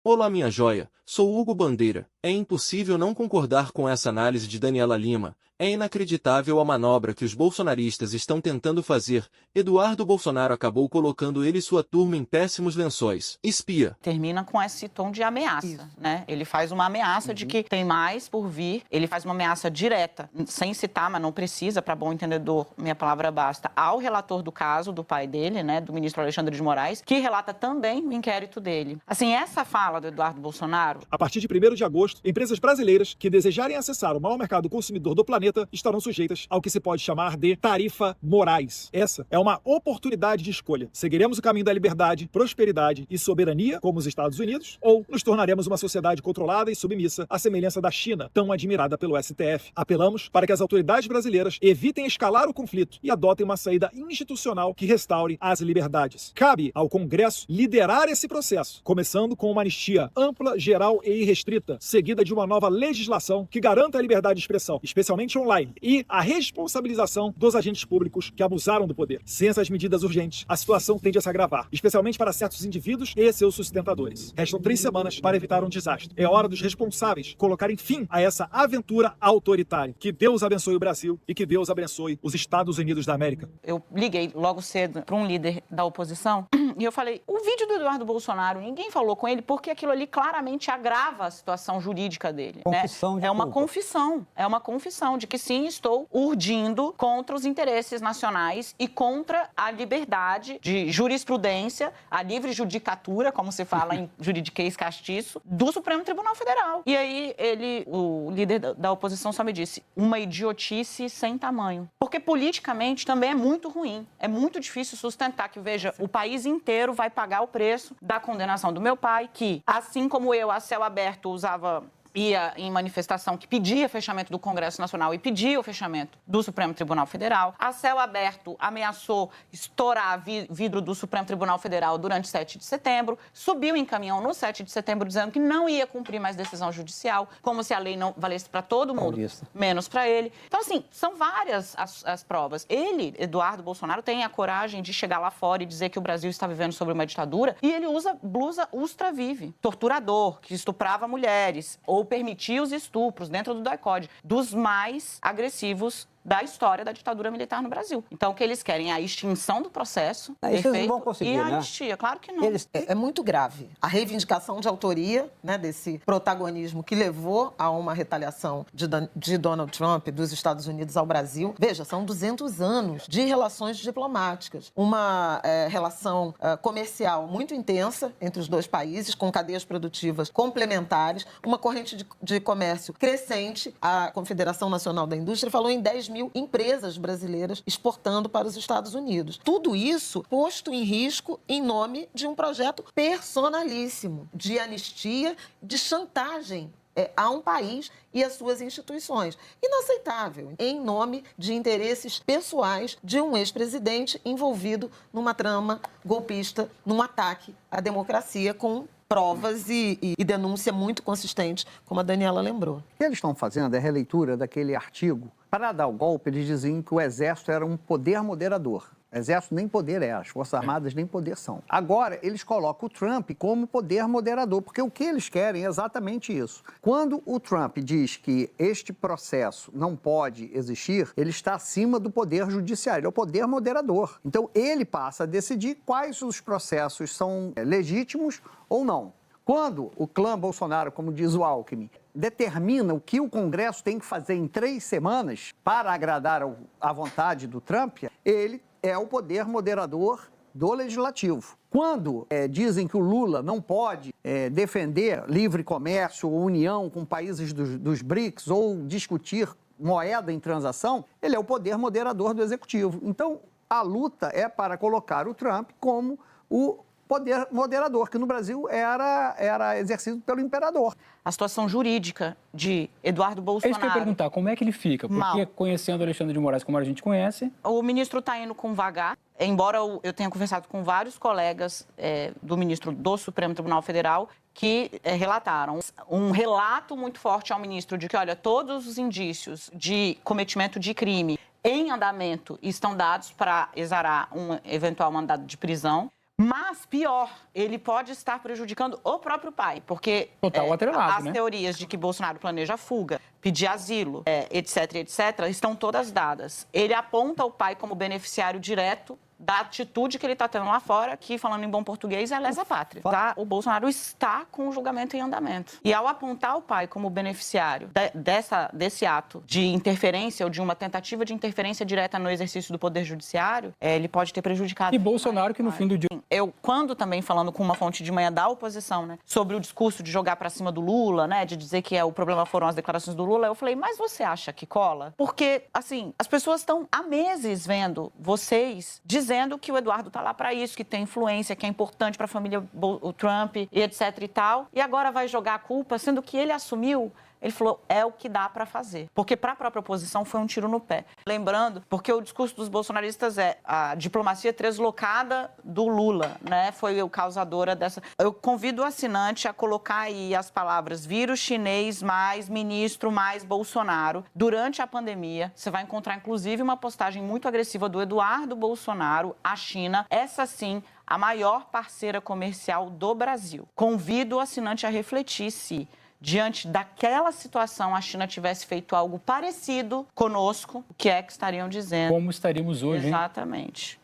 Olá, minha joia, sou Hugo Bandeira. É impossível não concordar com essa análise de Daniela Lima. É inacreditável a manobra que os bolsonaristas estão tentando fazer. Eduardo Bolsonaro acabou colocando ele e sua turma em péssimos lençóis. Espia. Termina com esse tom de ameaça, né? Ele faz uma ameaça de que tem mais por vir. Ele faz uma ameaça direta, sem citar, mas não precisa, para bom entendedor, minha palavra basta, ao relator do caso, do pai dele, né, do ministro Alexandre de Moraes, que relata também o inquérito dele. Assim, essa fala do Eduardo Bolsonaro... A partir de 1º de agosto, empresas brasileiras que desejarem acessar o maior mercado consumidor do planeta estarão sujeitas ao que se pode chamar de tarifa Moraes. Essa é uma oportunidade de escolha. Seguiremos o caminho da liberdade, prosperidade e soberania, como os Estados Unidos, ou nos tornaremos uma sociedade controlada e submissa, à semelhança da China, tão admirada pelo STF. Apelamos para que as autoridades brasileiras evitem escalar o conflito e adotem uma saída institucional que restaure as liberdades. Cabe ao Congresso liderar esse processo, começando com uma anistia ampla, geral e irrestrita, seguida de uma nova legislação que garanta a liberdade de expressão, especialmente online, e a responsabilização dos agentes públicos que abusaram do poder. Sem essas medidas urgentes, a situação tende a se agravar, especialmente para certos indivíduos e seus sustentadores. Restam 3 semanas para evitar um desastre. É hora dos responsáveis colocarem fim a essa aventura autoritária. Que Deus abençoe o Brasil e que Deus abençoe os Estados Unidos da América. Eu liguei logo cedo para um líder da oposição e eu falei, o vídeo do Eduardo Bolsonaro, ninguém falou com ele porque aquilo ali claramente agrava a situação jurídica dele. Confissão de É uma culpa. confissão de que sim, estou urdindo contra os interesses nacionais e contra a liberdade de jurisprudência, a livre judicatura, como se fala em juridiquês castiço, do Supremo Tribunal Federal. E aí o líder da oposição só me disse, uma idiotice sem tamanho. Porque politicamente também é muito ruim, é muito difícil sustentar que, veja, o país inteiro vai pagar o preço da condenação do meu pai, que, assim como eu, a céu aberto, ia em manifestação que pedia fechamento do Congresso Nacional e pedia o fechamento do Supremo Tribunal Federal. A céu aberto ameaçou estourar vidro do Supremo Tribunal Federal durante 7 de setembro, subiu em caminhão no 7 de setembro dizendo que não ia cumprir mais decisão judicial, como se a lei não valesse para todo mundo, menos para ele. Então, assim, são várias as provas. Ele, Eduardo Bolsonaro, tem a coragem de chegar lá fora e dizer que o Brasil está vivendo sobre uma ditadura e ele usa blusa ultra-vive, torturador, que estuprava mulheres, ou permitir os estupros dentro do DOI-CODE, dos mais agressivos da história da ditadura militar no Brasil. Então, o que eles querem é a extinção do processo, Isso eles não vão conseguir, e a né? anistia. Claro que não. É muito grave. A reivindicação de autoria, né, desse protagonismo que levou a uma retaliação de Donald Trump, dos Estados Unidos ao Brasil. Veja, são 200 anos de relações diplomáticas. Uma relação comercial muito intensa entre os dois países, com cadeias produtivas complementares, uma corrente de comércio crescente. A Confederação Nacional da Indústria falou em 10 mil empresas brasileiras exportando para os Estados Unidos. Tudo isso posto em risco em nome de um projeto personalíssimo, de anistia, de chantagem a um país e às suas instituições. Inaceitável, em nome de interesses pessoais de um ex-presidente envolvido numa trama golpista, num ataque à democracia com provas e denúncia muito consistentes, como a Daniela lembrou. O que eles estão fazendo é a releitura daquele artigo. Para dar o golpe, eles diziam que o Exército era um poder moderador. O Exército nem poder é, as Forças Armadas nem poder são. Agora, eles colocam o Trump como poder moderador, porque o que eles querem é exatamente isso. Quando o Trump diz que este processo não pode existir, ele está acima do poder judiciário, ele é o poder moderador. Então, ele passa a decidir quais os processos são legítimos ou não. Quando o clã Bolsonaro, como diz o Alckmin, determina o que o Congresso tem que fazer em 3 semanas para agradar à vontade do Trump, ele é o poder moderador do Legislativo. Quando dizem que o Lula não pode defender livre comércio ou união com países dos BRICS ou discutir moeda em transação, ele é o poder moderador do Executivo. Então, a luta é para colocar o Trump como o poder moderador, que no Brasil era exercido pelo imperador. A situação jurídica de Eduardo Bolsonaro... É isso que eu ia perguntar, como é que ele fica? Porque conhecendo Alexandre de Moraes como a gente conhece... O ministro está indo com vagar, embora eu tenha conversado com vários colegas do ministro do Supremo Tribunal Federal que relataram um relato muito forte ao ministro de que, olha, todos os indícios de cometimento de crime em andamento estão dados para exarar um eventual mandado de prisão. Mas, pior, ele pode estar prejudicando o próprio pai, porque Total atrelado, as né? teorias de que Bolsonaro planeja fuga, pedir asilo, etc., estão todas dadas. Ele aponta o pai como beneficiário direto da atitude que ele está tendo lá fora, que, falando em bom português, é lesa-pátria. Tá? O Bolsonaro está com o julgamento em andamento. E ao apontar o pai como beneficiário desse ato de interferência ou de uma tentativa de interferência direta no exercício do Poder Judiciário, ele pode ter prejudicado. E Bolsonaro, que no fim do dia... Eu, quando também falando com uma fonte de manhã da oposição, né, sobre o discurso de jogar para cima do Lula, né, de dizer que o problema foram as declarações do Lula, eu falei, mas você acha que cola? Porque, assim, as pessoas estão há meses vendo vocês dizendo que o Eduardo tá lá para isso, que tem influência, que é importante para a família Trump e etc e tal. E agora vai jogar a culpa, sendo que ele assumiu. Ele falou, é o que dá para fazer. Porque para a própria oposição foi um tiro no pé. Lembrando, porque o discurso dos bolsonaristas é a diplomacia deslocada do Lula, né? Foi o causadora dessa... Eu convido o assinante a colocar aí as palavras vírus chinês mais ministro mais Bolsonaro. Durante a pandemia, você vai encontrar, inclusive, uma postagem muito agressiva do Eduardo Bolsonaro à China. Essa, sim, a maior parceira comercial do Brasil. Convido o assinante a refletir se... diante daquela situação, a China tivesse feito algo parecido conosco, o que é que estariam dizendo? Como estaríamos hoje, hein? Exatamente.